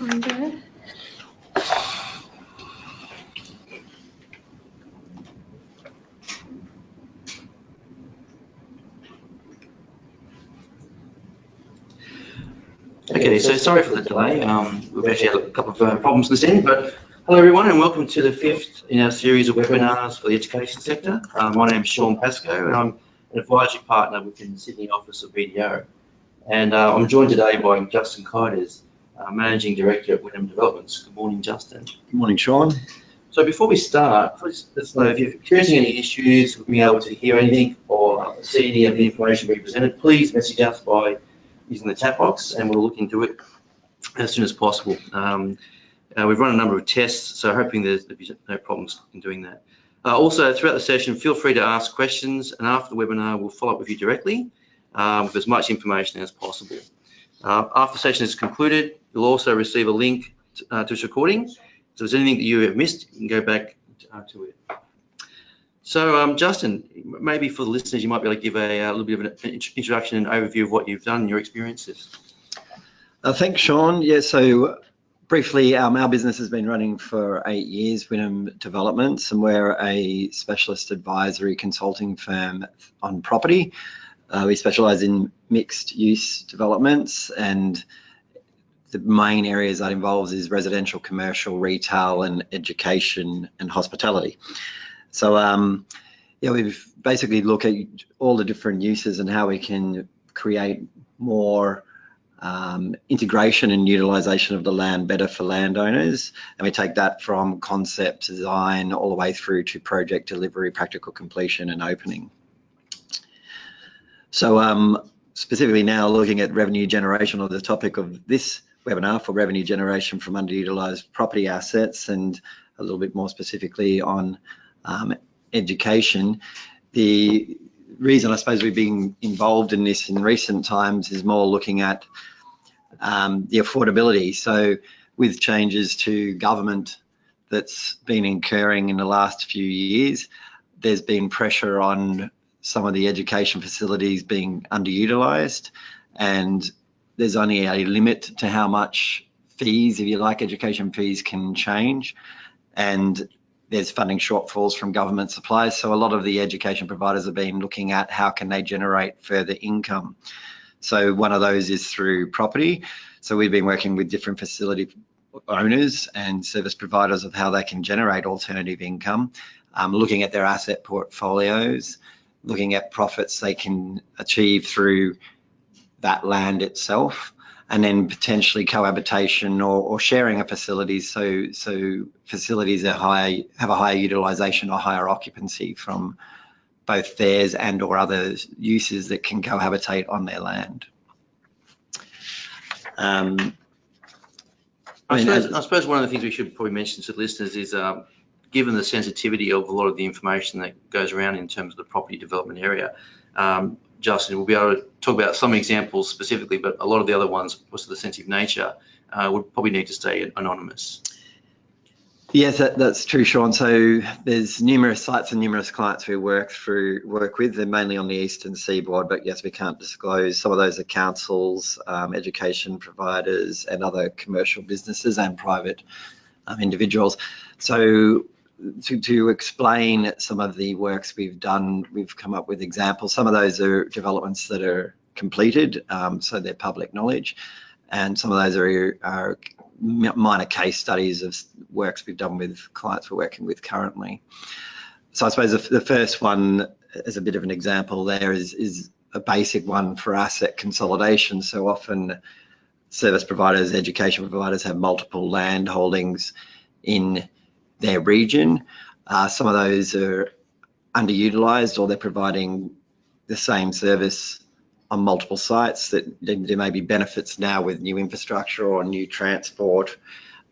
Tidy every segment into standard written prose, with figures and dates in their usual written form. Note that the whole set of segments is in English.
Under. Okay, so sorry for the delay. We've actually had a couple of problems this end, but hello everyone and welcome to the 5th in our series of webinars for the education sector. My name is Sean Pascoe and I'm an advisory partner within the Sydney office of BDO. And I'm joined today by Justin Kiders, Managing Director at Wynnum Developments. Good morning, Justin. Good morning, Sean. So before we start, please let us know if you're experiencing any issues with being able to hear anything or see any of the information being presented. Please message us by using the chat box and we'll look into it as soon as possible. We've run a number of tests, so hoping there'll be no problems in doing that. Also, throughout the session, feel free to ask questions, and after the webinar, we'll follow up with you directly with as much information as possible. After the session is concluded, you'll also receive a link to this recording. So if there's anything that you have missed, you can go back to it. So, Justin, maybe for the listeners, you might be able to give a little bit of an introduction and overview of what you've done and your experiences. Thanks, Sean. Yeah, so briefly, our business has been running for 8 years, Wynnum Developments, and we're a specialist advisory consulting firm on property. We specialise in mixed-use developments, and the main areas that involves is residential, commercial, retail, and education and hospitality. So, yeah, we've basically looked at all the different uses and how we can create more integration and utilisation of the land better for landowners, and we take that from concept design all the way through to project delivery, practical completion and opening. So specifically now looking at revenue generation, or the topic of this webinar for revenue generation from underutilised property assets, and a little bit more specifically on education. The reason I suppose we've been involved in this in recent times is more looking at the affordability. So with changes to government that's been occurring in the last few years, there's been pressure on some of the education facilities being underutilised, and there's only a limit to how much fees, if you like, education fees can change, and there's funding shortfalls from government supplies. So a lot of the education providers have been looking at how can they generate further income. So one of those is through property. So we've been working with different facility owners and service providers of how they can generate alternative income, looking at their asset portfolios, looking at profits they can achieve through that land itself, and then potentially cohabitation or sharing of facilities. So facilities that have a higher utilisation or higher occupancy from both theirs and or other uses that can cohabitate on their land. I suppose one of the things we should probably mention to the listeners is, given the sensitivity of a lot of the information that goes around in terms of the property development area, Justin will be able to talk about some examples specifically, but a lot of the other ones, because of the sensitive nature, would probably need to stay anonymous. Yes, that's true, Sean. So there's numerous sites and numerous clients we work with. They're mainly on the eastern seaboard, but yes, we can't disclose. Some of those are councils, education providers, and other commercial businesses and private individuals. So to explain some of the works we've done, we've come up with examples. Some of those are developments that are completed, so they're public knowledge, and some of those are minor case studies of works we've done with clients we're working with currently. So I suppose the first one, as a bit of an example there, is a basic one for asset consolidation. So often service providers, education providers have multiple land holdings in their region. Some of those are underutilised, or they're providing the same service on multiple sites, that there may be benefits now with new infrastructure or new transport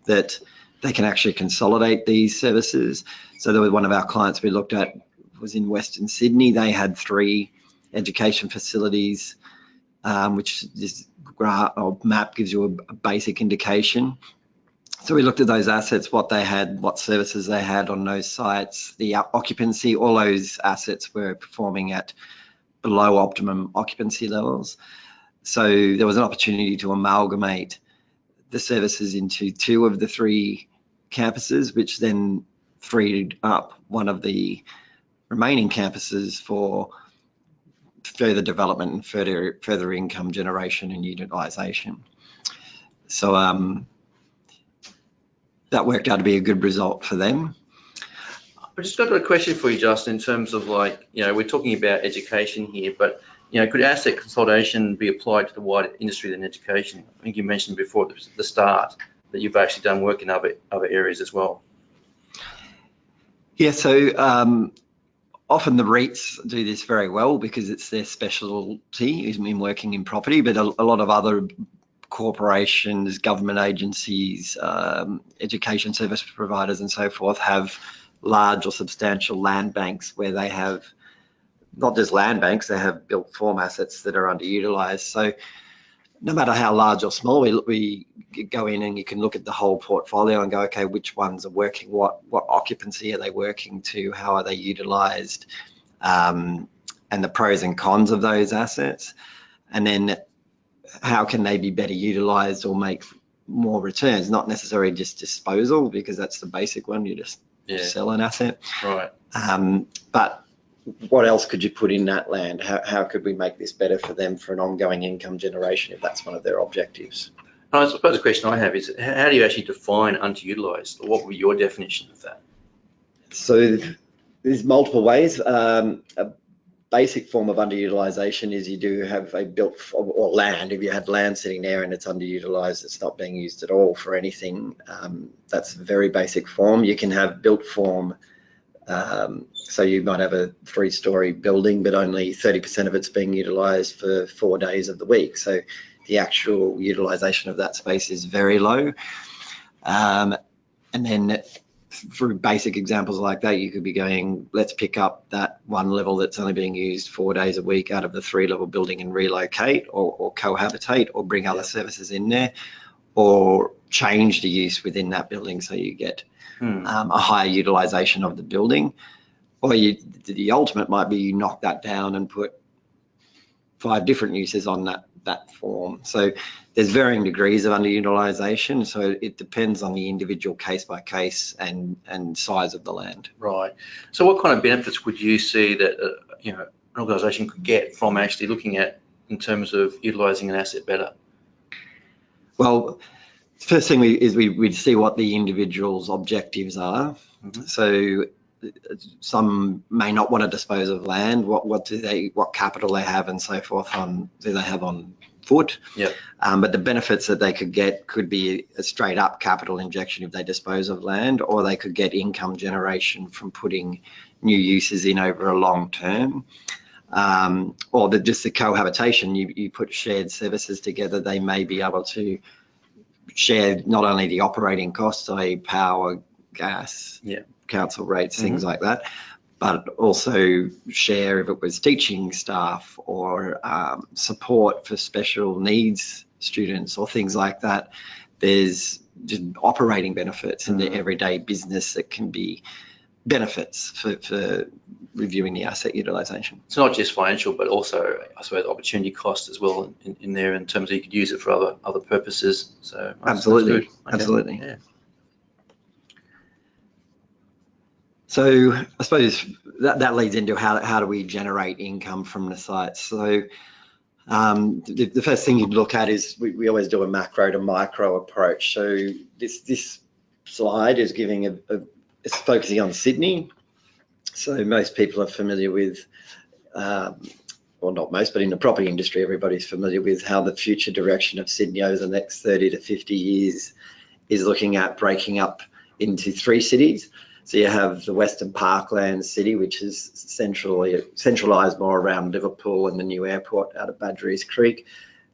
that they can actually consolidate these services. So there was one of our clients we looked at was in Western Sydney. They had 3 education facilities, which this graph or map gives you a basic indication. So we looked at those assets, what they had, what services they had on those sites, the occupancy. All those assets were performing at below optimum occupancy levels. So there was an opportunity to amalgamate the services into 2 of the 3 campuses, which then freed up one of the remaining campuses for further development and further income generation and utilisation. So that worked out to be a good result for them. I've just got a question for you, Justin, in terms of, like, you know, we're talking about education here, but, you know, could asset consolidation be applied to the wider industry than education? I think you mentioned before at the start that you've actually done work in other areas as well. Yeah, so often the REITs do this very well because it's their specialty in working in property, but a lot of other corporations, government agencies, education service providers and so forth have large or substantial land banks where they have not just land banks, they have built form assets that are underutilised. So no matter how large or small, we go in and you can look at the whole portfolio and go, okay, which ones are working, what occupancy are they working to, how are they utilised, and the pros and cons of those assets, and then how can they be better utilised or make more returns, not necessarily just disposal, because that's the basic one, you just sell an asset. Right. But what else could you put in that land? How could we make this better for them for an ongoing income generation if that's one of their objectives? I suppose the question I have is, how do you actually define underutilised? What would be your definition of that? So there's multiple ways. A basic form of underutilisation is you do have a built or land. If you had land sitting there and it's underutilised, it's not being used at all for anything. That's a very basic form. You can have built form. So you might have a 3-story building, but only 30% of it's being utilised for 4 days of the week. So the actual utilisation of that space is very low. And then through basic examples like that, you could be going, let's pick up that one level that's only being used 4 days a week out of the 3-level building and relocate or cohabitate or bring other services in there, or change the use within that building so you get a higher utilisation of the building. Or the ultimate might be you knock that down and put 5 different uses on that form. So there's varying degrees of underutilisation. So it depends on the individual case by case and size of the land. Right. So what kind of benefits would you see that you know, an organisation could get from actually looking at in terms of utilising an asset better? Well, the first thing we'd see what the individual's objectives are. So some may not want to dispose of land. What capital they have and so forth do they have on foot? Yeah. But the benefits that they could get could be a straight up capital injection if they dispose of land, or they could get income generation from putting new uses in over a long term. Or just the cohabitation, you put shared services together, they may be able to share not only the operating costs, i.e. power, gas, council rates, things like that, but also share if it was teaching staff or support for special needs students or things like that. There's just operating benefits in the everyday business that can be benefits for reviewing the asset utilisation. It's not just financial, but also, I suppose, opportunity cost as well in there, in terms of you could use it for other purposes. So absolutely, that's good. Absolutely. Yeah. So I suppose that leads into how do we generate income from the sites. So the first thing you'd look at is we always do a macro to micro approach. So this slide is giving it's focusing on Sydney. So most people are familiar with, well, not most, but in the property industry, everybody's familiar with how the future direction of Sydney over the next 30 to 50 years is looking at breaking up into 3 cities. So you have the Western Parkland city, which is centralised more around Liverpool and the new airport out of Badgerys Creek,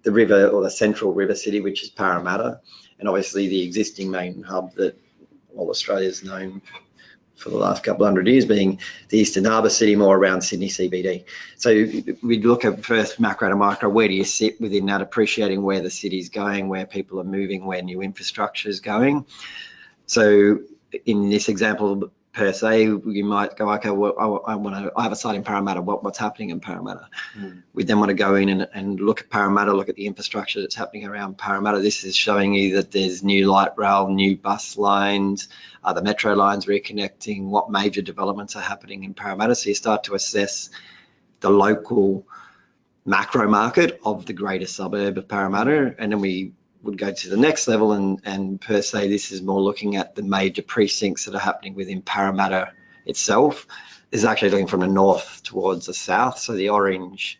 the river or the central river city, which is Parramatta, and obviously the existing main hub that all Australia's known for the last couple of 100 years, being the Eastern Harbour City, more around Sydney CBD. So we look at first macro to micro, where do you sit within that, appreciating where the city's going, where people are moving, where new infrastructure is going. So in this example, per se. You might go, okay, well, I have a site in Parramatta. What's happening in Parramatta? We then want to go in and look at Parramatta, look at the infrastructure that's happening around Parramatta. This is showing you that there's new light rail, new bus lines, the metro lines reconnecting, what major developments are happening in Parramatta. So you start to assess the local macro market of the greater suburb of Parramatta, and then we would go to the next level and per se this is more looking at the major precincts that are happening within Parramatta itself. This is actually looking from the north towards the south, so the orange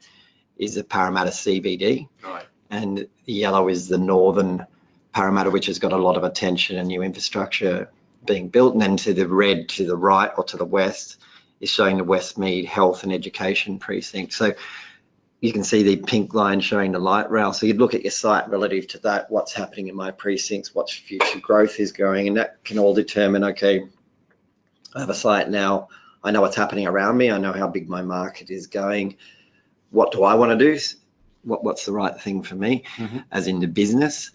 is the Parramatta CBD, right, and the yellow is the northern Parramatta, which has got a lot of attention and new infrastructure being built, and then to the red to the right or to the west is showing the Westmead Health and Education Precinct. So you can see the pink line showing the light rail. So you'd look at your site relative to that, what's happening in my precincts, what future growth is going, and that can all determine, okay, I have a site now, I know what's happening around me, I know how big my market is going, what do I want to do? What's the right thing for me, as in the business?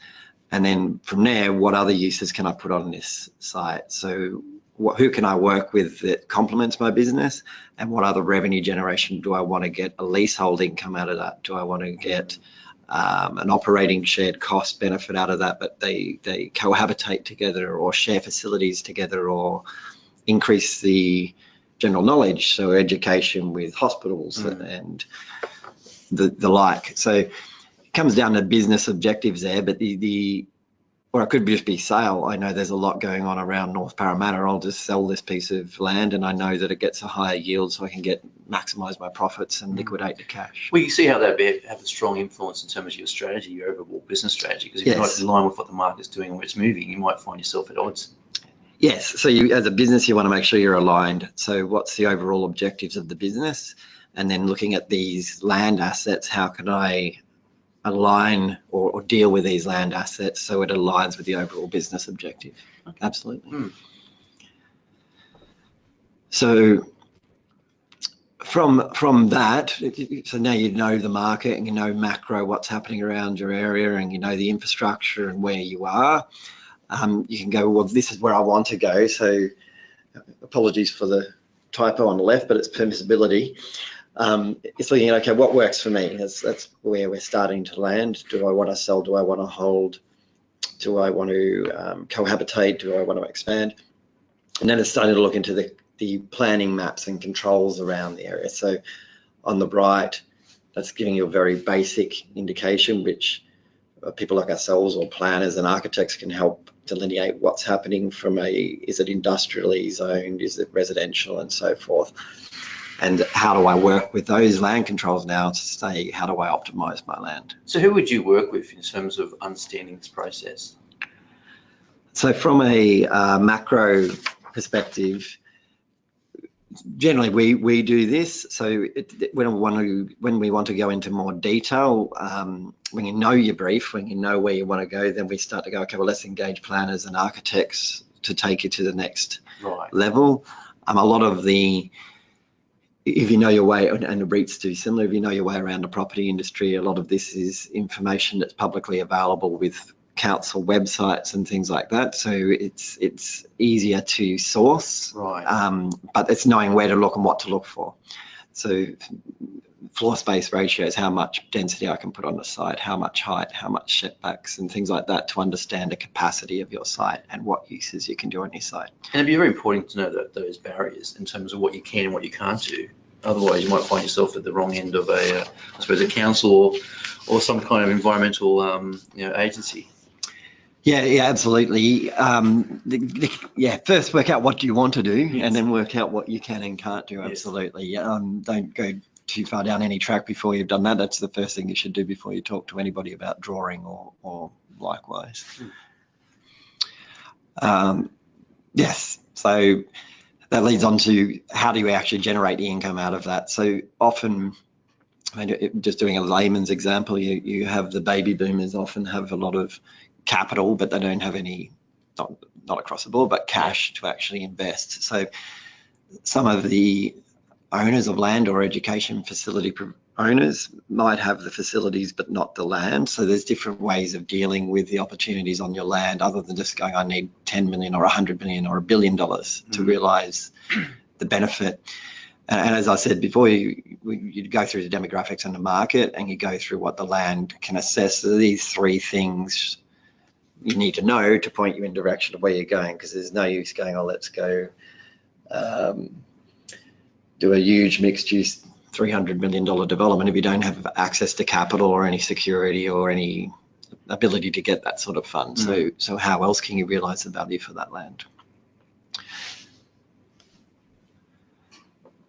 And then from there, what other uses can I put on this site? So who can I work with that complements my business, and what other revenue generation do I want to get a leasehold income out of that? Do I want to get an operating shared cost benefit out of that, but they cohabitate together or share facilities together or increase the general knowledge, so education with hospitals and the like. So it comes down to business objectives there, but or it could just be sale. I know there's a lot going on around North Parramatta. I'll just sell this piece of land and I know that it gets a higher yield, so I can maximise my profits and liquidate the cash. Well, you see how that have a strong influence in terms of your strategy, your overall business strategy, because if you're not in line with what the market's doing and where it's moving, you might find yourself at odds. Yes, so you, as a business, you want to make sure you're aligned. So what's the overall objectives of the business? And then looking at these land assets, how can I align or deal with these land assets so it aligns with the overall business objective? Okay. Absolutely. So from that, so now you know the market and you know macro, what's happening around your area, and you know the infrastructure and where you are. You can go, well, this is where I want to go. So apologies for the typo on the left, but it's permissibility. It's looking at, okay, what works for me? That's where we're starting to land. Do I want to sell? Do I want to hold? Do I want to cohabitate? Do I want to expand? And then it's starting to look into the planning maps and controls around the area. So on the right, that's giving you a very basic indication, which people like ourselves or planners and architects can help delineate what's happening from is it industrially zoned, is it residential, and so forth. And how do I work with those land controls now to say, how do I optimize my land? So who would you work with in terms of understanding this process? So from a macro perspective, generally we do this. So when we want to go into more detail, when you know your brief, when you know where you want to go, then we start to go, okay, well, let's engage planners and architects to take you to the next level. A lot of if you know your way, and the REITs do similar, if you know your way around the property industry, a lot of this is information that's publicly available with council websites and things like that. So it's easier to source, but it's knowing where to look and what to look for. So floor space ratios, how much density I can put on the site, how much height, how much setbacks and things like that, to understand the capacity of your site and what uses you can do on your site. And it'd be very important to know those barriers in terms of what you can and what you can't do. Otherwise, you might find yourself at the wrong end of I suppose, a council or some kind of environmental agency. Yeah, absolutely. First work out what you want to do, and then work out what you can and can't do. Absolutely. Don't go too far down any track before you've done that. That's the first thing you should do before you talk to anybody about drawing or likewise. Yes, so that leads on to how do you actually generate the income out of that? So often, just doing a layman's example, you have the baby boomers often have a lot of capital, but they don't have any, not across the board, but cash to actually invest. So some of the owners of land or education facility owners might have the facilities but not the land. So there's different ways of dealing with the opportunities on your land other than just going, I need 10 million or 100 million or $1 billion to realise the benefit. And as I said before, you go through the demographics and the market, and you go through what the land can assess. So these three things you need to know to point you in direction of where you're going, because there's no use going, oh, let's go do a huge mixed-use $300 million development if you don't have access to capital or any security or any ability to get that sort of fund. So how else can you realise the value for that land?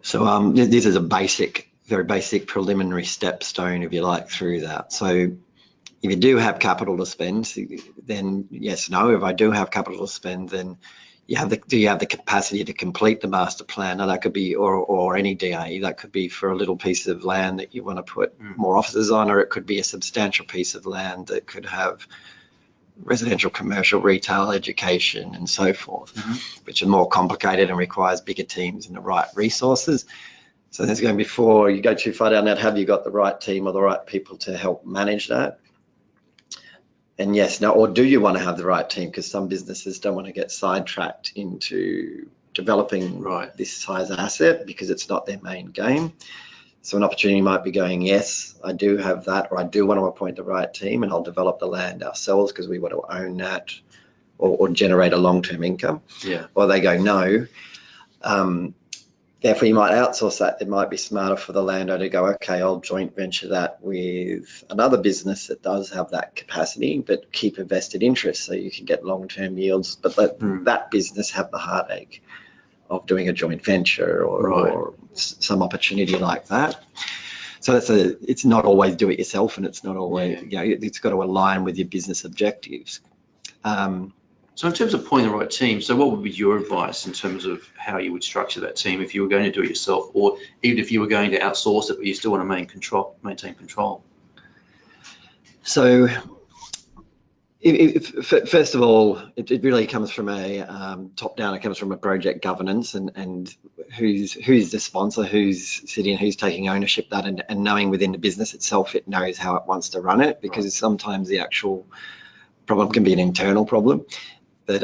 So this is a very basic preliminary stepstone, if you like, through that. So if you do have capital to spend, then yes, no. If I do have capital to spend, then do you have the capacity to complete the master plan? Now that could be, or any DA, that could be for a little piece of land that you want to put more offices on, or it could be a substantial piece of land that could have residential, commercial, retail, education, and so forth, which are more complicated and requires bigger teams and the right resources. So that's going, before you go too far down that, have you got the right team or the right people to help manage that? And yes, no, or do you want to have the right team? Because some businesses don't want to get sidetracked into developing this size asset because it's not their main game. So an opportunity might be going, yes, I do have that, or I do want to appoint the right team and I'll develop the land ourselves because we want to own that or generate a long-term income. Yeah. Or they go, no. Therefore, you might outsource that. It might be smarter for the landowner to go, okay, I'll joint venture that with another business that does have that capacity, but keep a vested interest so you can get long-term yields, but let that business have the heartache of doing a joint venture or some opportunity like that. So it's not always do it yourself, and it's not always, it's got to align with your business objectives. So in terms of appointing the right team, so what would be your advice in terms of how you would structure that team if you were going to do it yourself, or even if you were going to outsource it, but you still want to maintain control? So first of all, it really comes from a top down. It comes from a project governance and who's the sponsor, who's sitting, who's taking ownership of that, and knowing within the business itself, it knows how it wants to run it, because sometimes the actual problem can be an internal problem that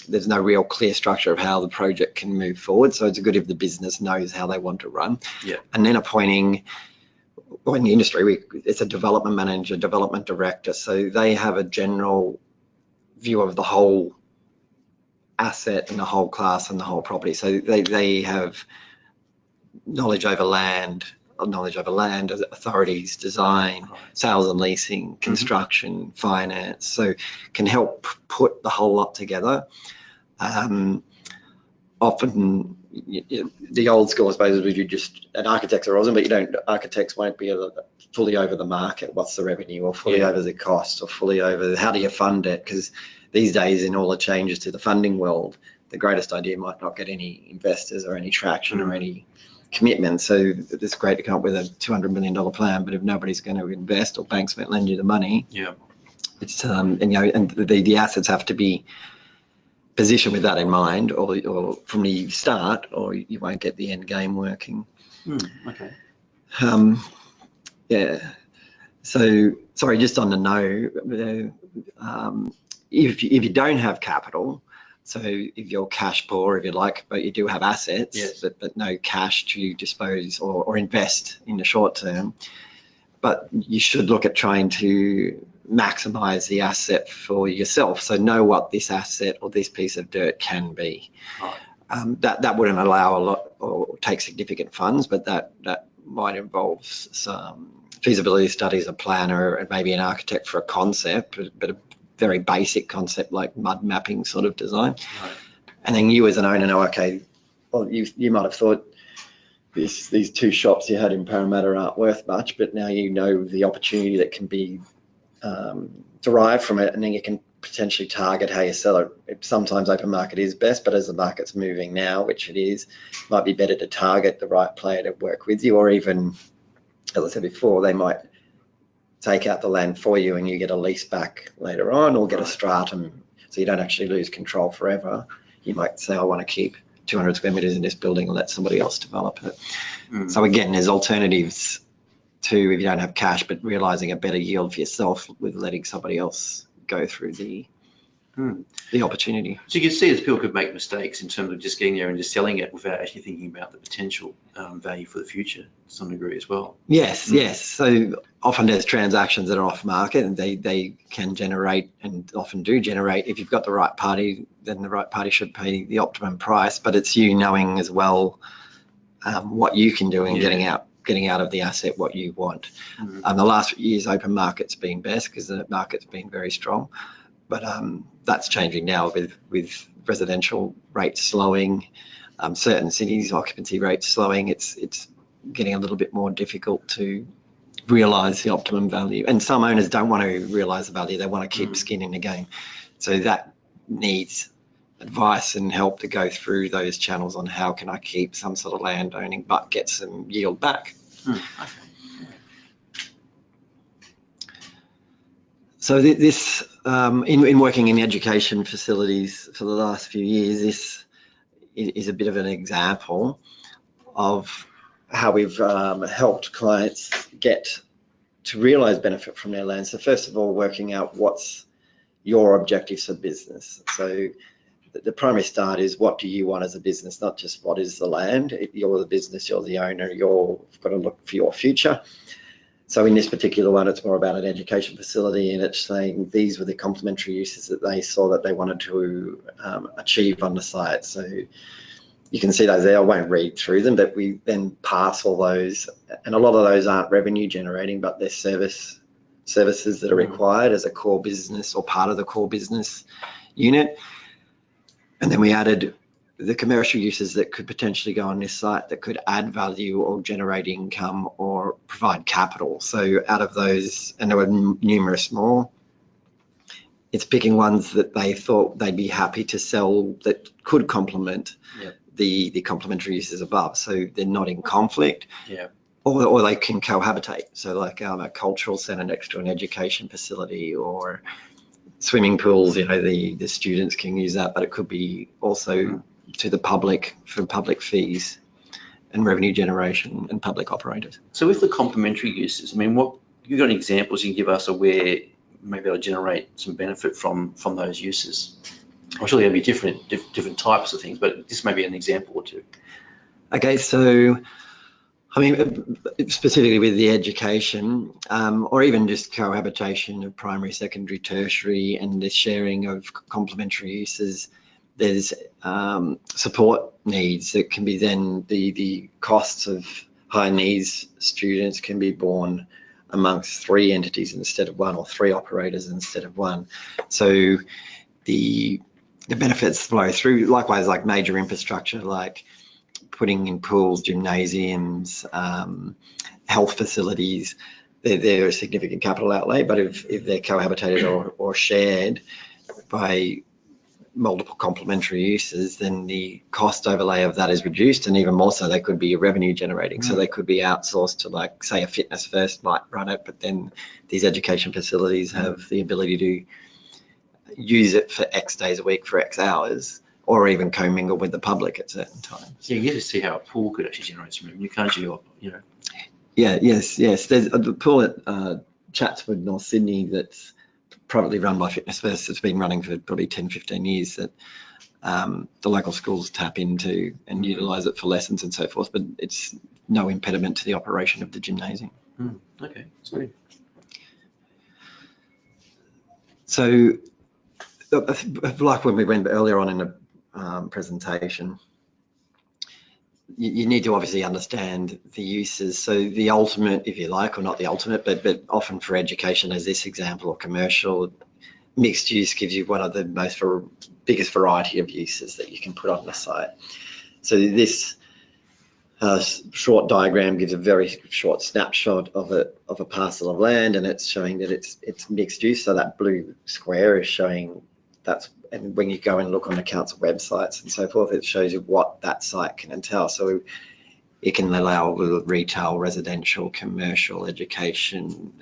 there's no real clear structure of how the project can move forward. So it's good if the business knows how they want to run. Yeah. And then appointing, well, in the industry, it's a development manager, development director. So they have a general view of the whole asset and the whole class and the whole property. So they have knowledge over land, authorities, design, sales and leasing, construction, finance. So can help put the whole lot together. Often the old school, I suppose, is you just, and architects are awesome, but architects won't be fully over the market. What's the revenue, or fully over the cost, or fully over how do you fund it? Because these days, in all the changes to the funding world, the greatest idea might not get any investors or any traction or any commitment. So it's great to come up with a $200 million plan, but if nobody's going to invest or banks won't lend you the money, it's and the assets have to be positioned with that in mind, or from the start, or you won't get the end game working. Okay. So sorry, just on the if you don't have capital, so if you're cash poor, if you like, but you do have assets, but no cash to dispose or invest in the short term, but you should look at trying to maximize the asset for yourself. So know what this asset or this piece of dirt can be. That wouldn't allow a lot or take significant funds, but that might involve some feasibility studies, a planner, and maybe an architect for a concept, but a very basic concept like mud mapping sort of design. And then you as an owner know, okay, well, you might have thought these two shops you had in Parramatta aren't worth much, but now you know the opportunity that can be derived from it, and then you can potentially target how you sell it. Sometimes open market is best, but as the market's moving now, which it is, it might be better to target the right player to work with you, or even, as I said before, they might take out the land for you and you get a lease back later on, or get a stratum, so you don't actually lose control forever. You might say, I want to keep 200 square meters in this building and let somebody else develop it. So again, there's alternatives Two, if you don't have cash, but realising a better yield for yourself with letting somebody else go through the opportunity. So you can see that people could make mistakes in terms of just getting there and just selling it without actually thinking about the potential value for the future to some degree as well. Yes, yes. So often there's transactions that are off market, and they can generate, and often do generate. If you've got the right party, then the right party should pay the optimum price. But it's you knowing as well what you can do and getting out of the asset what you want. The last few years, open market's been best because the market's been very strong. But that's changing now with residential rates slowing, certain cities occupancy rates slowing. It's getting a little bit more difficult to realise the optimum value. And some owners don't want to realise the value; they want to keep skin in the game. So that needs advice and help to go through those channels on how can I keep some sort of land owning but get some yield back. Okay. So this, in working in education facilities for the last few years, this is a bit of an example of how we've helped clients get to realise benefit from their land. So first of all, working out what's your objectives for business. So the primary start is what do you want as a business, not just what is the land. You're the business, you're the owner, you've got to look for your future. So in this particular one, it's more about an education facility, and it's saying these were the complementary uses that they saw that they wanted to achieve on the site. So you can see those there. I won't read through them, but we then pass all those, and a lot of those aren't revenue generating, but they're services that are required as a core business or part of the core business unit. And then we added the commercial uses that could potentially go on this site that could add value or generate income or provide capital. So out of those, and there were numerous more, it's picking ones that they thought they'd be happy to sell that could complement the complementary uses above. So they're not in conflict, or they can cohabitate. So like a cultural centre next to an education facility, or swimming pools, the students can use that, but it could be also to the public for public fees and revenue generation and public operators. So with the complementary uses, I mean, what you've got any examples you can give us of where maybe they'll generate some benefit from those uses? I'm sure there'll be different types of things, but this may be an example or two. Okay, so I mean, specifically with the education, or even just cohabitation of primary, secondary, tertiary, and the sharing of complementary uses, there's support needs that can be then the costs of high needs students can be borne amongst 3 entities instead of 1, or 3 operators instead of 1. So the benefits flow through. Likewise, like major infrastructure, like putting in pools, gymnasiums, health facilities, they're a significant capital outlay, but if they're cohabitated or shared by multiple complementary uses, then the cost overlay of that is reduced, and even more so, they could be revenue generating. So they could be outsourced to, like, say, a Fitness First might run it, but then these education facilities have the ability to use it for X days a week for X hours, or even commingle with the public at certain times. Yeah, you get to see how a pool could actually generate some revenue, can't you? Yeah, yes. There's a pool at Chatswood, North Sydney, that's privately run by Fitness First. It's been running for probably 10, 15 years, that the local schools tap into and utilise it for lessons and so forth, but it's no impediment to the operation of the gymnasium. Okay, sweet. So, like when we went earlier on in the presentation, you need to obviously understand the uses. So the ultimate, if you like, or not the ultimate, but often for education, as this example, or commercial, mixed use gives you one of the biggest variety of uses that you can put on the site. So this short diagram gives a very short snapshot of a parcel of land, and it's showing that it's mixed use. So that blue square is showing and when you go and look on the council websites and so forth, it shows you what that site can entail. So it can allow retail, residential, commercial, education,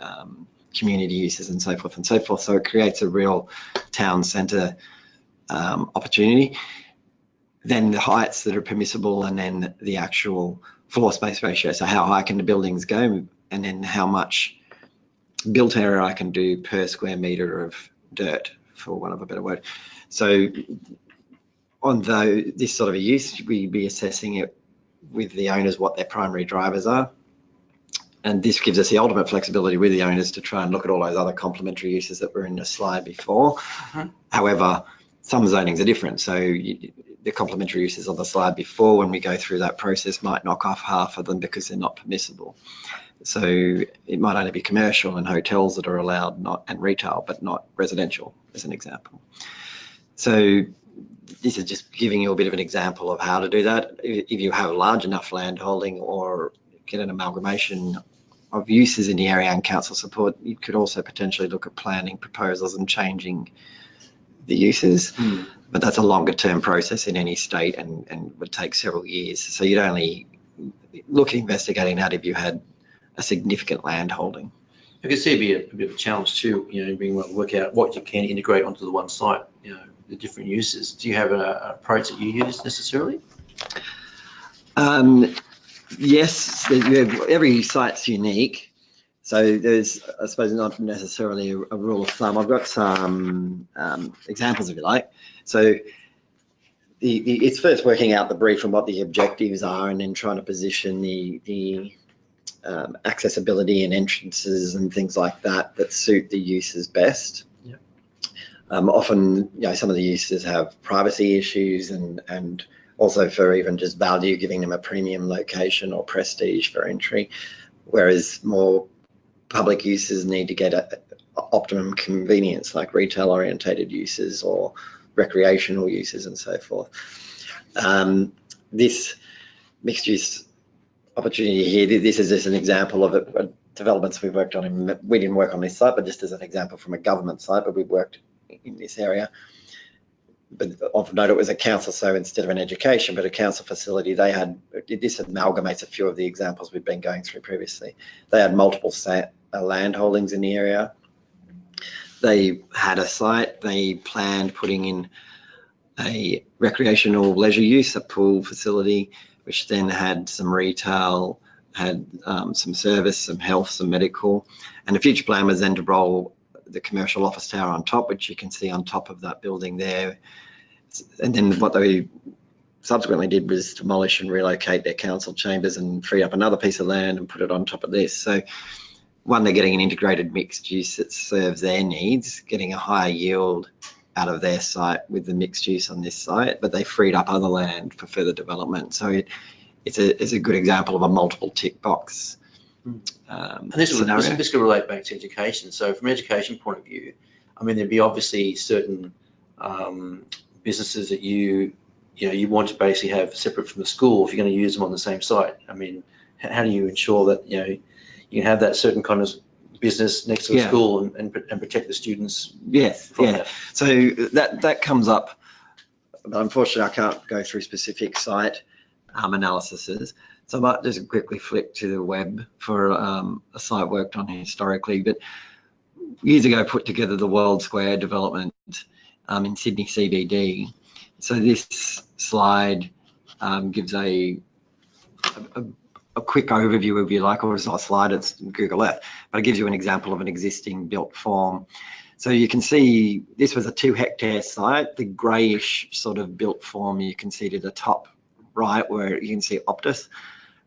community uses, and so forth and so forth. So it creates a real town centre opportunity. Then the heights that are permissible, and then the actual floor space ratio. So how high can the buildings go? and then how much built area I can do per square metre of dirt, for want of a better word. So on this sort of a use, we'd be assessing it with the owners what their primary drivers are. And this gives us the ultimate flexibility with the owners to try and look at all those other complementary uses that were in the slide before. However, some zonings are different. So the complementary uses on the slide before, when we go through that process, might knock off half of them because they're not permissible. So it might only be commercial and hotels that are allowed, and retail, but not residential, as an example. So this is just giving you a bit of an example of how to do that. If you have a large enough land holding or get an amalgamation of uses in the area and council support, you could also potentially look at planning proposals and changing the uses. But that's a longer term process in any state and would take several years. So you'd only look at investigating that if you had a significant land holding. I can see it'd be a bit of a challenge too, being able to work out what you can integrate onto the one site, the different uses. Do you have an approach that you use necessarily? Yes, every site's unique. So there's, I suppose, not necessarily a rule of thumb. I've got some examples, if you like. So it's first working out the brief and what the objectives are, and then trying to position the accessibility and entrances and things like that suit the uses best. Yep. Often, some of the uses have privacy issues and also for even just value, giving them a premium location or prestige for entry, whereas more public uses need to get optimum convenience, like retail orientated uses or recreational uses and so forth. This mixed use opportunity here, this is just an example of developments we've worked on. We didn't work on this site, but just as an example from a government site, but we've worked in this area. But of note, it was a council, so instead of an education, but a council facility, this amalgamates a few of the examples we've been going through previously. They had multiple land holdings in the area. They had a site, they planned putting in a recreational leisure use, a pool facility, which then had some retail, had some service, some health, some medical. And the future plan was then to roll the commercial office tower on top, which you can see on top of that building there. And then what they subsequently did was demolish and relocate their council chambers and free up another piece of land and put it on top of this. So one, they're getting an integrated mixed use that serves their needs, getting a higher yield out of their site with the mixed use on this site, but they freed up other land for further development. So it's a good example of a multiple tick box and this could relate back to education. So from an education point of view, I mean, there'd be obviously certain businesses that you want to basically have separate from the school if you're going to use them on the same site. I mean, how do you ensure that you can have that certain kind of business next to a school and protect the students? That? So that comes up, but unfortunately I can't go through specific site analyses. So I might just quickly flick to the web for a site worked on historically, but years ago put together the World Square development in Sydney CBD. So this slide gives a quick overview, if you like, or it's not a slide, it's Google Earth, but it gives you an example of an existing built form. So you can see this was a 2 hectare site. The greyish sort of built form you can see to the top right where you can see Optus.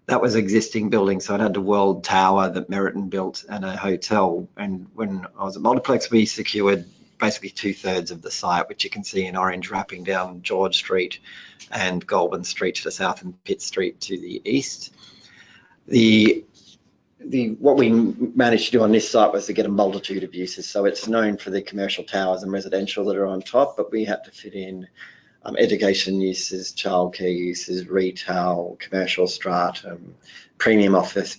That was existing building, so it had the World Tower that Meriton built and a hotel. And when I was at Multiplex, we secured basically 2/3 of the site, which you can see in orange, wrapping down George Street and Goulburn Street to the south and Pitt Street to the east. What we managed to do on this site was to get a multitude of uses. So it's known for the commercial towers and residential that are on top, but we had to fit in education uses, childcare uses, retail, commercial stratum, premium office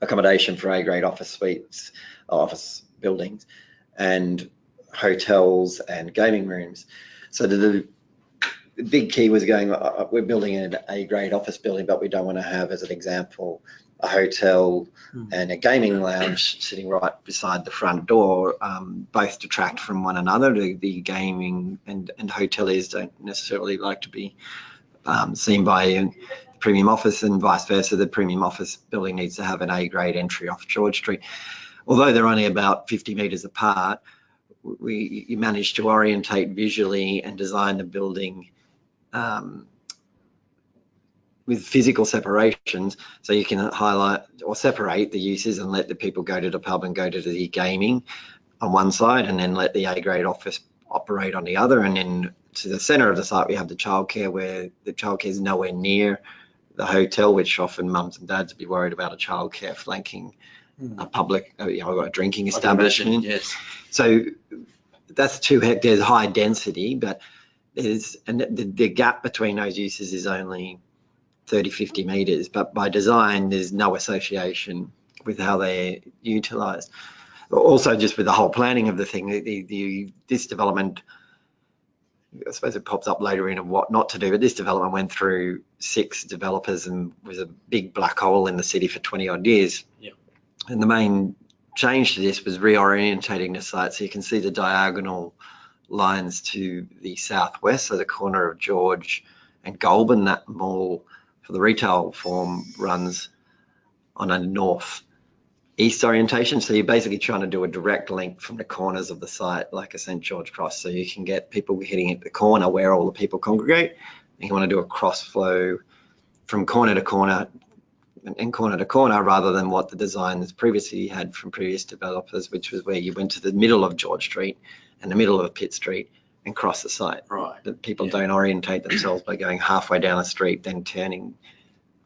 accommodation for A-grade office suites, office buildings, and hotels and gaming rooms. So the big key was going, we're building an A-grade office building, but we don't want to have, as an example, a hotel and a gaming lounge sitting right beside the front door. Both detract from one another. The gaming and hoteliers don't necessarily like to be seen by premium office, and vice versa. The premium office building needs to have an A-grade entry off George Street. Although they're only about 50 metres apart, you managed to orientate visually and design the building with physical separations, so you can highlight or separate the uses and let the people go to the pub and go to the gaming on one side, and then let the A-grade office operate on the other. And then to the centre of the site, we have the childcare, where the childcare is nowhere near the hotel, which often mums and dads would be worried about a childcare flanking a public, a drinking establishment. Yes. So that's 2 hectares, high density, but the gap between those uses is only 30, 50 metres, but by design, there's no association with how they're utilised. Also, just with the whole planning of the thing, this development, I suppose it pops up later in what not to do, but this development went through 6 developers and was a big black hole in the city for 20 odd years. Yep. And the main change to this was reorientating the site. So you can see the diagonal lines to the southwest, so the corner of George and Goulburn. That mall for the retail form runs on a north-east orientation. So you're basically trying to do a direct link from the corners of the site, like a St. George cross. So you can get people hitting at the corner where all the people congregate. And you want to do a cross flow from corner to corner and corner to corner, rather than what the design has previously had from previous developers, which was where you went to the middle of George Street and the middle of Pitt Street and cross the site. Right. That people don't orientate themselves by going halfway down a street, then turning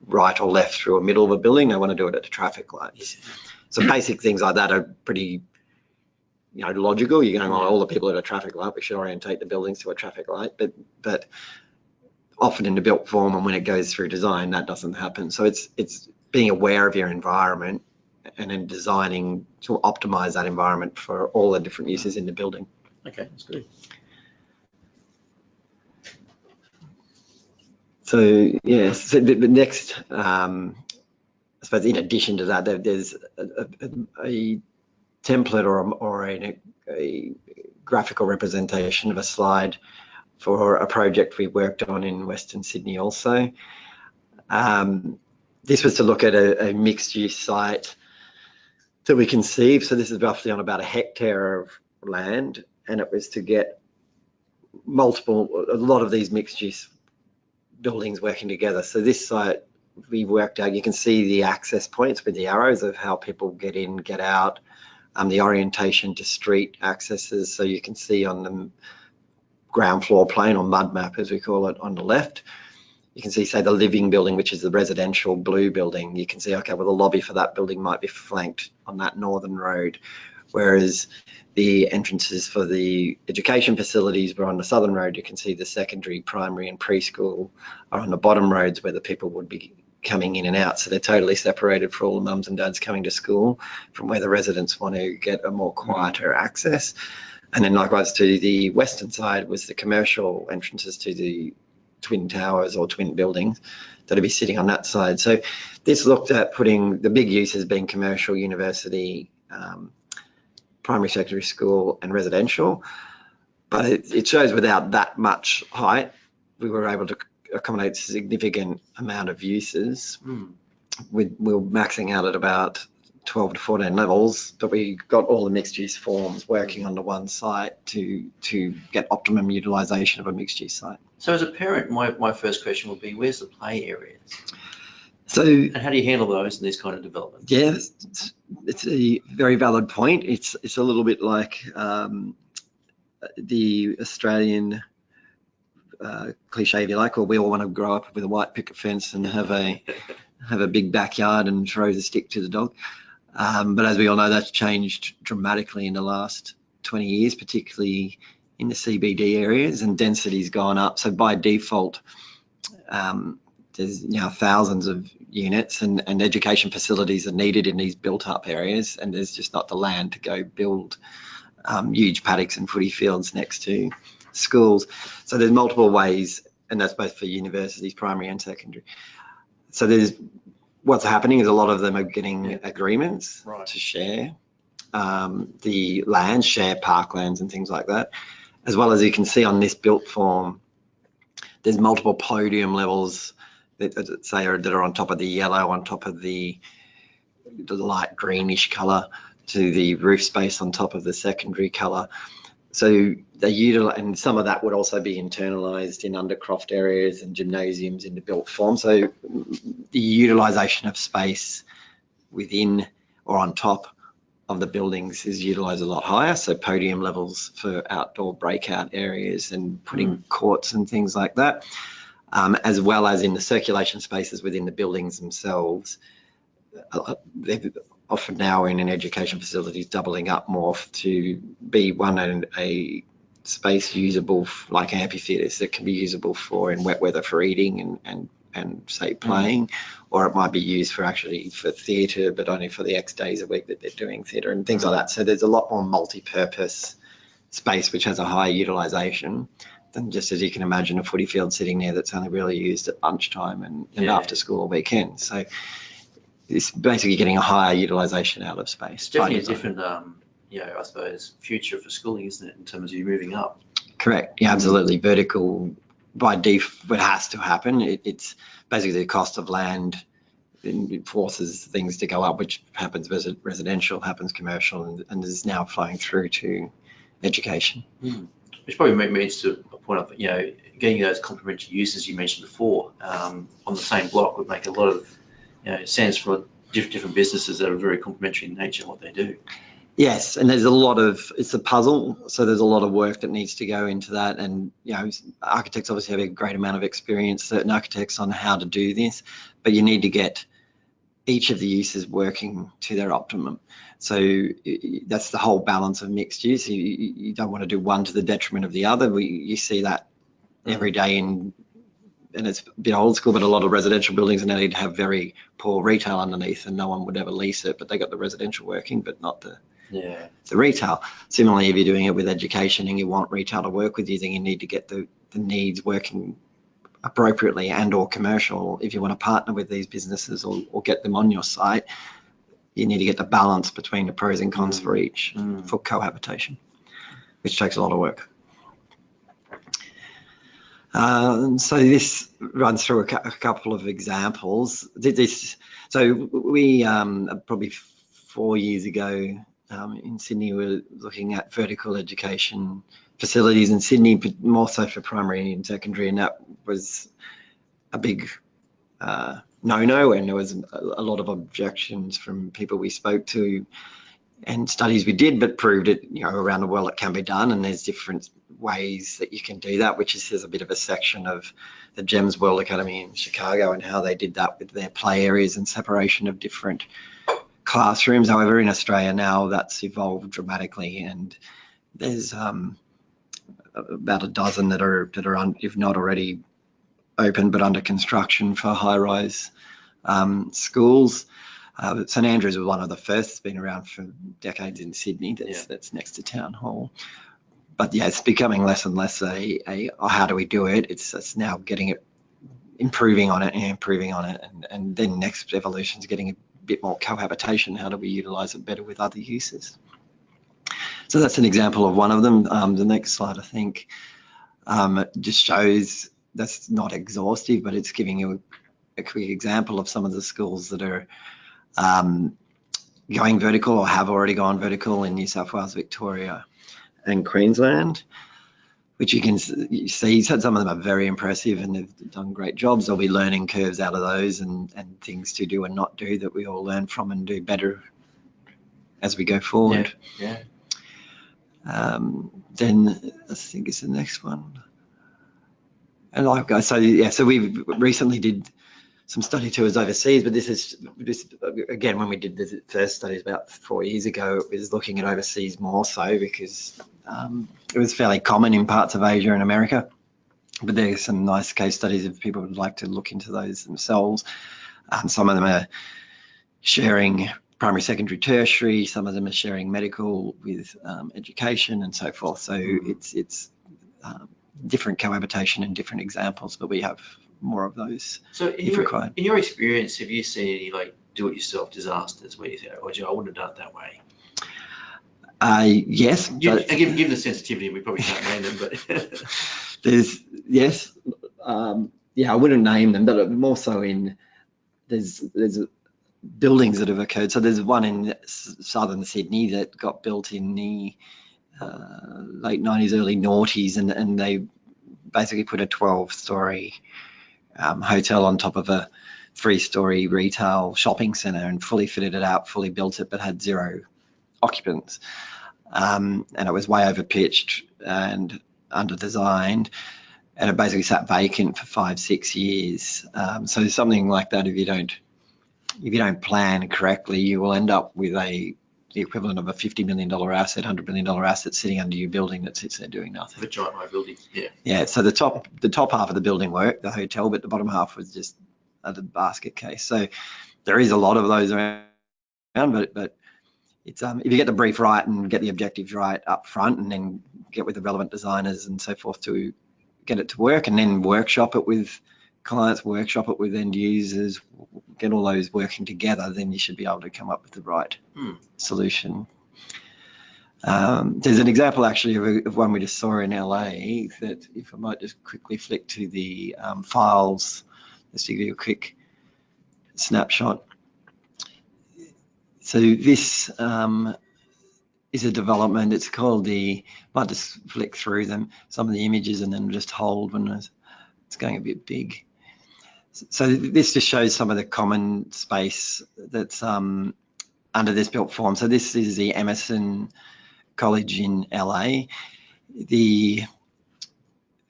right or left through a middle of a building. They want to do it at the traffic lights. So basic things like that are pretty, logical. You're going, all the people at a traffic light, we should orientate the buildings to a traffic light. But often in the built form, and when it goes through design, that doesn't happen. So it's being aware of your environment and then designing to optimize that environment for all the different uses in the building. Okay, that's good. So yes, so the next, I suppose in addition to that, there's a template or a graphical representation of a slide for a project we worked on in Western Sydney also. This was to look at a mixed use site that we conceived. So this is roughly on about 1 hectare of land, and it was to get a lot of these mixed use buildings working together. So this site we worked out, you can see the access points with the arrows of how people get in, get out, the orientation to street accesses. So you can see on the ground floor plane, or mud map as we call it, on the left, you can see, say, the living building, which is the residential blue building. You can see, okay, well, the lobby for that building might be flanked on that northern road, whereas the entrances for the education facilities were on the southern road. You can see the secondary, primary and preschool are on the bottom roads where the people would be coming in and out. So they're totally separated for all the mums and dads coming to school from where the residents want to get a more quieter access. And then likewise to the western side was the commercial entrances to the twin towers or twin buildings that'll be sitting on that side. So this looked at putting the big uses being commercial, university, primary, secondary school and residential. But it shows without that much height, we were able to accommodate a significant amount of uses. We were maxing out at about 12 to 14 levels, but we got all the mixed use forms working on the one site to get optimum utilisation of a mixed use site. So as a parent, my first question would be, where's the play areas? So, and how do you handle those in this kind of development? Yeah, it's a very valid point. It's a little bit like the Australian cliche, if you like, or we all want to grow up with a white picket fence and have a big backyard and throw the stick to the dog. But as we all know, that's changed dramatically in the last 20 years, particularly in the CBD areas, and density's gone up. So by default, there's now thousands of units and education facilities are needed in these built up areas, and there's just not the land to go build huge paddocks and footy fields next to schools. So there's multiple ways, and that's both for universities, primary and secondary. So what's happening is a lot of them are getting agreements to share the land, share parklands and things like that. As well as you can see on this built form, there's multiple podium levels. that are on top of the yellow, on top of the light greenish colour, to the roof space on top of the secondary colour. So they utilize, and some of that would also be internalised in undercroft areas and gymnasiums into built form. So the utilisation of space within or on top of the buildings is utilised a lot higher. So podium levels for outdoor breakout areas and putting courts and things like that, as well as in the circulation spaces within the buildings themselves. They're often now in an education facilities doubling up more to be a space usable like amphitheatres that can be usable for in wet weather for eating and say playing, or it might be used for theatre, but only for the X days a week that they're doing theatre and things like that. So there's a lot more multi-purpose space which has a high utilisation than just, as you can imagine, a footy field sitting there that's only really used at lunchtime and after school or weekend. So it's basically getting a higher utilisation out of space. It's definitely a different, I suppose, future for schooling, isn't it, in terms of you moving up? Correct. Yeah, absolutely. Vertical by default has to happen. It's basically the cost of land. It forces things to go up, which happens residential, happens commercial, and is now flowing through to education. Which probably means to a point of, getting those complementary uses you mentioned before on the same block would make a lot of sense for different businesses that are very complementary in nature in what they do. Yes, and there's it's a puzzle, so there's a lot of work that needs to go into that, and architects obviously have a great amount of experience, certain architects, on how to do this, but you need to get each of the uses working to their optimum. So that's the whole balance of mixed use. You don't want to do one to the detriment of the other. You see that every day and it's a bit old school, but a lot of residential buildings and they need to have very poor retail underneath, and no one would ever lease it, but they got the residential working, but not the retail. Similarly, if you're doing it with education and you want retail to work with you, then you need to get the needs working appropriately, and or commercial. If you want to partner with these businesses or get them on your site, you need to get the balance between the pros and cons for each for cohabitation, which takes a lot of work. So this runs through a couple of examples. So we probably 4 years ago in Sydney, we were looking at vertical education facilities in Sydney, but more so for primary and secondary, and that was a big no-no, and there was a lot of objections from people we spoke to, and studies we did, but proved it, around the world it can be done, and there's different ways that you can do that, which is, there's a bit of a section of the GEMS World Academy in Chicago and how they did that with their play areas and separation of different classrooms. However, in Australia now that's evolved dramatically, and there's about a dozen that are if not already open, but under construction for high-rise schools. St Andrews was one of the first. It's been around for decades in Sydney. That's next to Town Hall. But it's becoming less and less how do we do it? It's now getting it, improving on it, and then next evolution is getting a bit more cohabitation. How do we utilise it better with other uses? So that's an example of one of them. The next slide, I think, just shows, that's not exhaustive, but it's giving you a quick example of some of the schools that are going vertical or have already gone vertical in New South Wales, Victoria and Queensland, which you can see. Some of them are very impressive and they've done great jobs. There'll be learning curves out of those and things to do and not do that we all learn from and do better as we go forward. Then I think it's the next one. And so we recently did some study tours overseas, but this again, when we did the first studies about 4 years ago, it was looking at overseas more so because it was fairly common in parts of Asia and America. But there's some nice case studies if people would like to look into those themselves. Some of them are sharing primary, secondary, tertiary. Some of them are sharing medical with education and so forth. So it's different cohabitation and different examples, but we have more of those. So in your experience, have you seen any do-it-yourself disasters where you say, "Oh, gee, I wouldn't have done it that way"? Yes. Given the sensitivity, we probably can't name them, but there's yeah, I wouldn't name them, but more so in there's buildings that have occurred. So there's one in southern Sydney that got built in the late 90s, early noughties, and they basically put a 12-story hotel on top of a 3-story retail shopping centre and fully fitted it out, fully built it, but had 0 occupants. And it was way over pitched and under designed, and it basically sat vacant for 5-6 years. So something like that, if you don't plan correctly, you will end up with the equivalent of a $50 million asset, $100 million asset sitting under your building that sits there doing nothing. The giant mobility, yeah. Yeah, so the top half of the building worked, the hotel, but the bottom half was just the basket case. So there is a lot of those around, but it's if you get the brief right and get the objectives right up front, and then get with the relevant designers and so forth to get it to work, and then workshop it with clients, workshop it with end users, get all those working together, then you should be able to come up with the right solution. There's an example actually of one we just saw in LA that, if I might just quickly flick to the files, just to give you a quick snapshot. So this is a development. It's called might just flick through some of the images and then just hold when it's going a bit big. So this just shows some of the common space that's under this built form. So this is the Emerson College in LA. They've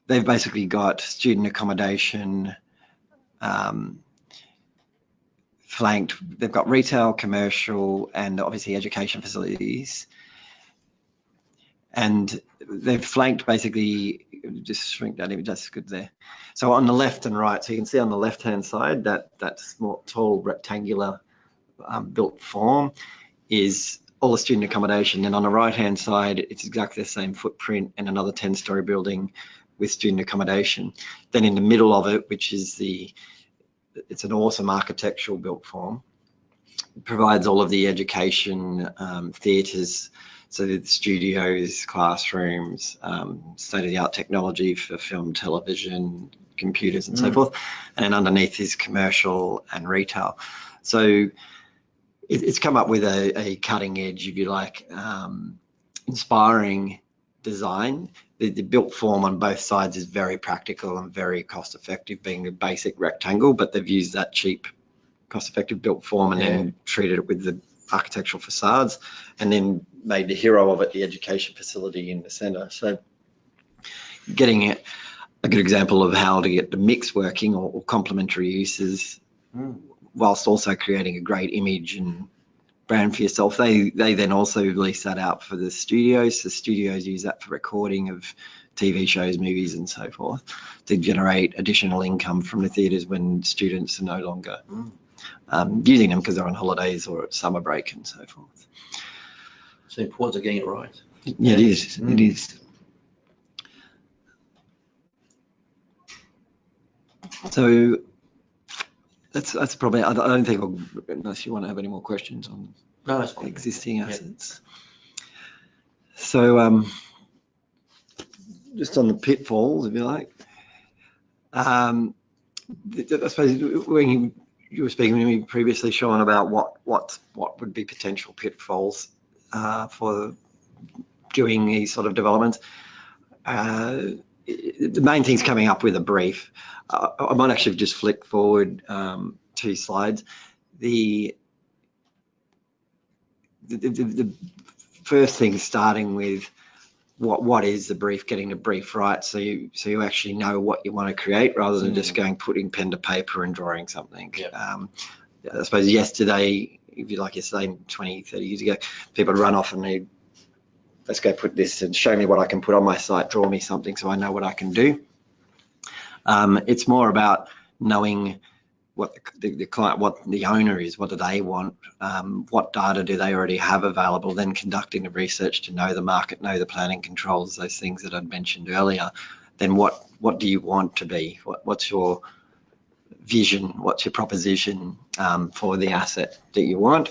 basically got student accommodation flanked. They've got retail, commercial, and obviously education facilities. And they've flanked basically, just shrink that image, that's good there. So on the left and right, so you can see on the left-hand side that small, tall, rectangular built form is all the student accommodation. And on the right-hand side, it's exactly the same footprint and another 10-story building with student accommodation. Then in the middle of it, which is it's an awesome architectural built form, it provides all of the education, theatres, so the studios, classrooms, state-of-the-art technology for film, television, computers, and so forth. And then underneath is commercial and retail. So it's come up with a cutting edge, if you like, inspiring design. The built form on both sides is very practical and very cost effective, being a basic rectangle, but they've used that cheap, cost effective built form and then treated it with the architectural facades, and then made the hero of it the education facility in the centre. So getting a good example of how to get the mix working, or complementary uses, whilst also creating a great image and brand for yourself. They then also lease that out for the studios. The studios use that for recording of TV shows, movies, and so forth, to generate additional income from the theatres when students are no longer using them because they're on holidays or at summer break and so forth. So the importance of getting it right. Yeah, it is. It is. So that's probably, I don't think unless you want to have any more questions on existing assets. So just on the pitfalls, if you like, I suppose when you were speaking to me previously, Sean, about what would be potential pitfalls for doing these sort of developments. The main thing's coming up with a brief. I might actually just flick forward 2 slides. The first thing, starting with what is the brief, getting the brief right, so you actually know what you want to create, rather than just putting pen to paper and drawing something. I suppose yesterday, if you like, yesterday, 20, 30 years ago, people run off and let's go put this and show me what I can put on my site, draw me something so I know what I can do. It's more about knowing what the client, what the owner is, what do they want, what data do they already have available, then conducting the research to know the market, know the planning controls, those things that I'd mentioned earlier. Then what do you want to be? What's your vision? What's your proposition for the asset that you want?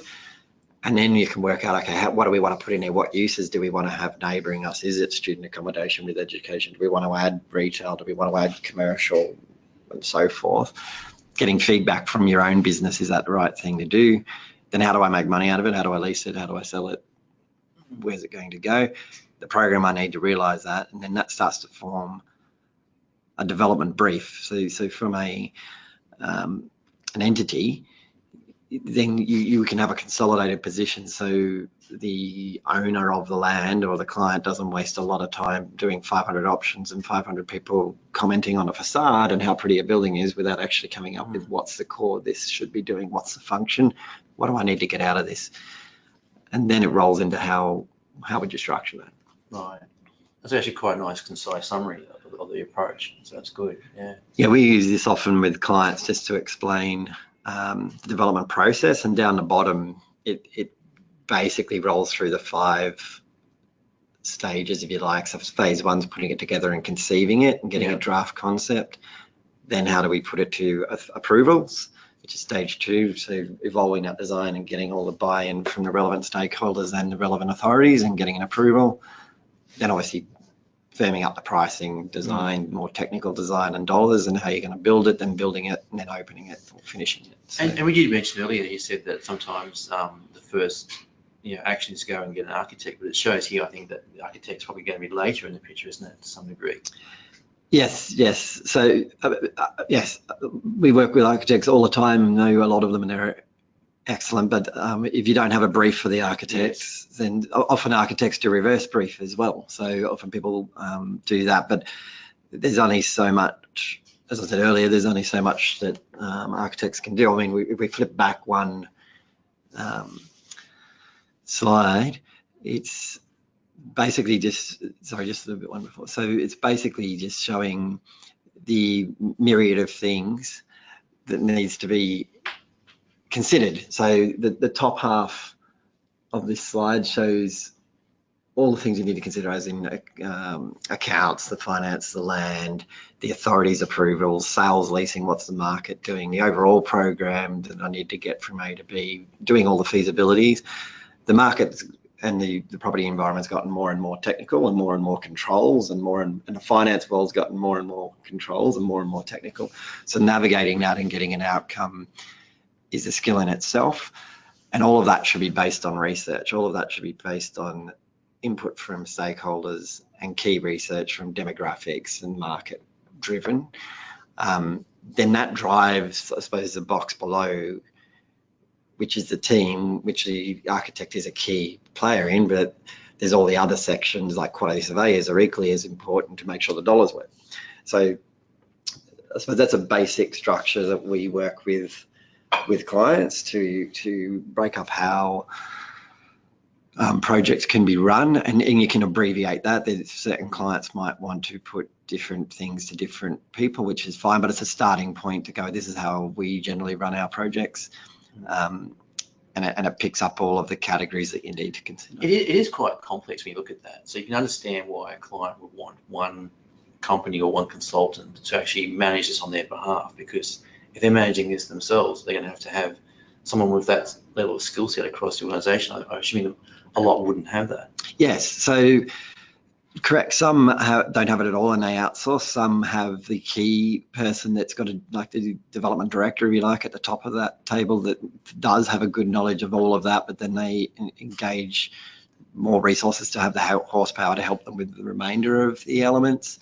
And then you can work out, okay, what do we want to put in there? What uses do we want to have neighbouring us? Is it student accommodation with education? Do we want to add retail? Do we want to add commercial? and so forth. Getting feedback from your own business, is that the right thing to do? Then how do I make money out of it? How do I lease it? How do I sell it? Where's it going to go? The program, I need to realize that, and then that starts to form a development brief. So from an entity, then you can have a consolidated position, so the owner of the land or the client doesn't waste a lot of time doing 500 options and 500 people commenting on a facade and how pretty a building is without actually coming up with what's the core this should be doing, what's the function, what do I need to get out of this? And then it rolls into how would you structure that? Right. That's actually quite a nice, concise summary of the approach. So that's good. Yeah. Yeah, we use this often with clients just to explain the development process, and down the bottom, it basically rolls through the 5 stages, if you like. So phase 1's putting it together and conceiving it and getting a draft concept. Then how do we put it to approvals, which is stage 2, so evolving that design and getting all the buy-in from the relevant stakeholders and the relevant authorities and getting an approval. Then obviously firming up the pricing, design, more technical design and dollars, and how you're going to build it, then building it, and then opening it or finishing it. So, and we did mention earlier, you said that sometimes the first action is to go and get an architect, but it shows here, I think, that the architect's probably going to be later in the picture, isn't it, to some degree? Yes. So yes, we work with architects all the time, know a lot of them, and they're excellent, but if you don't have a brief for the architects, then often architects do reverse brief as well. So often people do that, but there's only so much, as I said earlier, there's only so much that architects can do. I mean, if we flip back one slide, it's basically just a little bit one before. So it's basically just showing the myriad of things that needs to be considered. So the top half of this slide shows all the things you need to consider, as in accounts, the finance, the land, the authorities' approvals, sales, leasing, what's the market doing, the overall program that I need to get from A to B, doing all the feasibilities. The market and the property environment's gotten more and more technical and more controls, and the finance world's gotten more and more controls and more technical. So navigating that and getting an outcome is a skill in itself, and all of that should be based on research. All of that should be based on input from stakeholders and key research from demographics and market driven. Then that drives, I suppose, the box below, which is the team, which the architect is a key player in, but there's all the other sections like quality surveyors are equally as important to make sure the dollars work. So I suppose that's a basic structure that we work with clients to break up how projects can be run, and you can abbreviate that. There's certain clients might want to put different things to different people, which is fine, but it's a starting point to go, this is how we generally run our projects. And it picks up all of the categories that you need to consider. It is quite complex when you look at that. So you can understand why a client would want one company or one consultant to actually manage this on their behalf, because if they're managing this themselves, they're going to have someone with that level of skill set across the organisation. I'm assuming a lot wouldn't have that. Yes, so correct. Some don't have it at all and they outsource. Some have the key person that's got like the development director, if you like, at the top of that table that does have a good knowledge of all of that, but then they engage more resources to have the horsepower to help them with the remainder of the elements.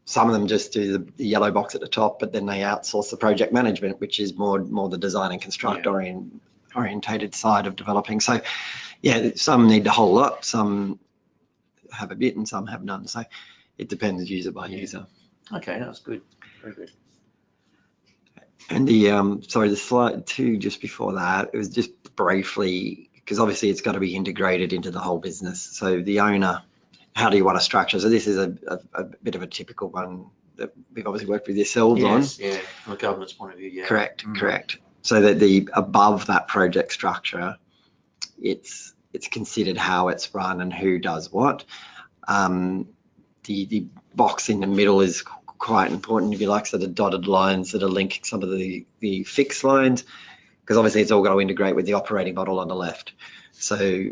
Some of them just do the yellow box at the top, but then they outsource the project management, which is more the design and construct orientated side of developing. So yeah, some need the whole lot, some have a bit and some have none. So it depends user by user. Okay, that's good. Very good. And the slide 2 just before that, it was just briefly, because obviously it's got to be integrated into the whole business. So the owner, how do you want to structure? So this is a bit of a typical one that we've obviously worked with yourselves on. Yeah, from a governance point of view, yeah. Correct. So that above that project structure, it's considered how it's run and who does what. The box in the middle is quite important, if you like, so the dotted lines that are linking some of the fixed lines, because obviously it's all got to integrate with the operating model on the left. So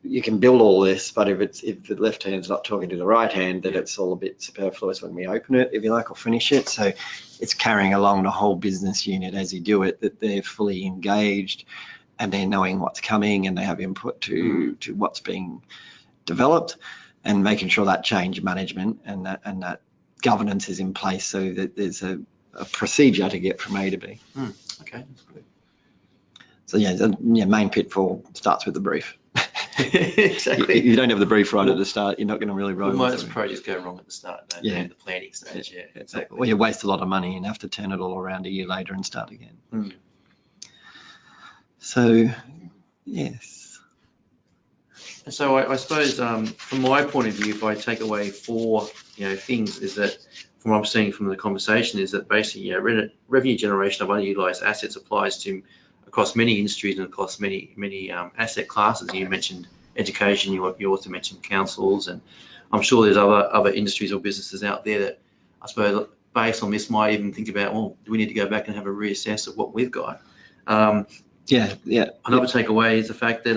you can build all this, but if the left hand's not talking to the right hand, then it's all a bit superfluous when we open it, if you like, or finish it. So it's carrying along the whole business unit as you do it, that they're fully engaged and they're knowing what's coming and they have input to what's being developed, and making sure that change management and that governance is in place so that there's a procedure to get from A to B. Okay, that's good. So yeah, the main pitfall starts with the brief. Exactly. If you don't have the brief right at the start, you're not going to really roll. Well, most projects go wrong at the start, don't they? The planning stage. Yeah, exactly. Well, you waste a lot of money and have to turn it all around a year later and start again. So, yes. So I suppose from my point of view, if I take away 4 things, is that from what I'm seeing from the conversation is that basically revenue generation of underutilised assets applies to across many industries and across many asset classes. You mentioned education, you also mentioned councils, and I'm sure there's other industries or businesses out there that I suppose based on this might even think about, well, do we need to go back and have a reassess of what we've got? Another takeaway is the fact that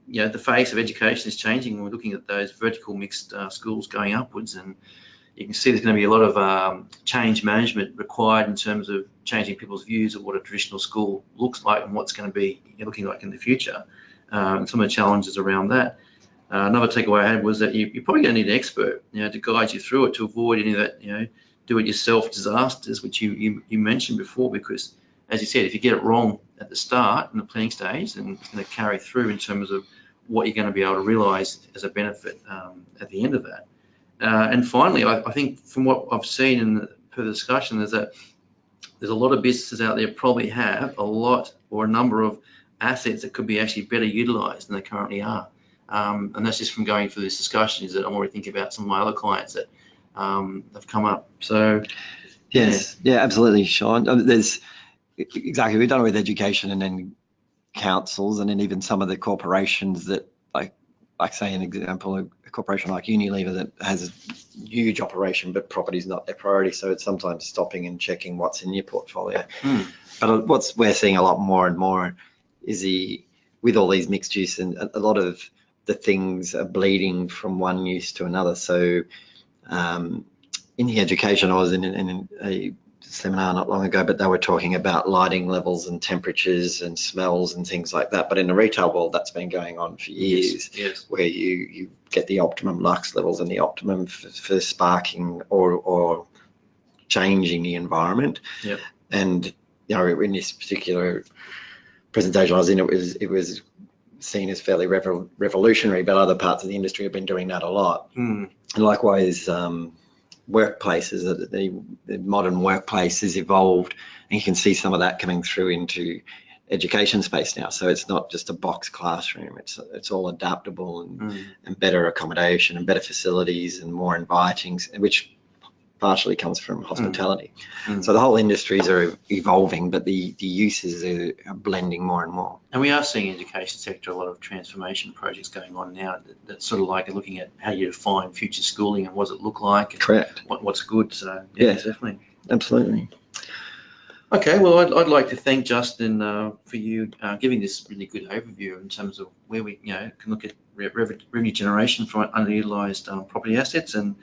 the face of education is changing. We're looking at those vertical mixed schools going upwards, and you can see there's going to be a lot of change management required in terms of changing people's views of what a traditional school looks like and what's going to be looking like in the future. And some of the challenges around that. Another takeaway I had was that you're probably going to need an expert, to guide you through it, to avoid any of that, do-it-yourself disasters, which you mentioned before, because as you said, if you get it wrong at the start in the planning stage, then it's going to carry through in terms of what you're going to be able to realise as a benefit at the end of that. And finally, I think from what I've seen per the discussion is that there's a lot of businesses out there probably have a lot or a number of assets that could be actually better utilised than they currently are. And that's just from going through this discussion, is that I'm already thinking about some of my other clients that have come up. So yes, yeah, absolutely, Sean. Exactly, we've done it with education and then councils, and then even some of the corporations that, like say an example, a corporation like Unilever that has a huge operation, but property is not their priority. So it's sometimes stopping and checking what's in your portfolio. But what we're seeing a lot more and more is with all these mixed use, and a lot of the things are bleeding from one use to another. So in the education, I was in a seminar not long ago, but they were talking about lighting levels and temperatures and smells and things like that. But in the retail world, that's been going on for years, where you get the optimum lux levels and the optimum for sparking or changing the environment. And in this particular presentation I was in, it was seen as fairly revolutionary, but other parts of the industry have been doing that a lot. And likewise, workplaces, the modern workplace has evolved, and you can see some of that coming through into education space now. So it's not just a box classroom, it's all adaptable and better accommodation and better facilities and more inviting, which partially comes from hospitality. So the whole industries are evolving, but the uses are blending more and more. And we are seeing in the education sector a lot of transformation projects going on now that's sort of like looking at how you define future schooling and what does it look like. And correct. What's good. So yeah, definitely. Absolutely. Okay, well, I'd like to thank Justin for you giving this really good overview in terms of where we can look at revenue generation from underutilised property assets. And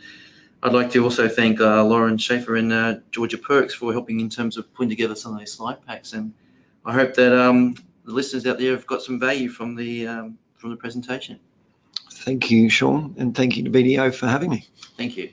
I'd like to also thank Lauren Schaefer and Georgia Perks for helping in terms of putting together some of these slide packs. And I hope that the listeners out there have got some value from the presentation. Thank you, Sean, and thank you to BDO for having me. Thank you.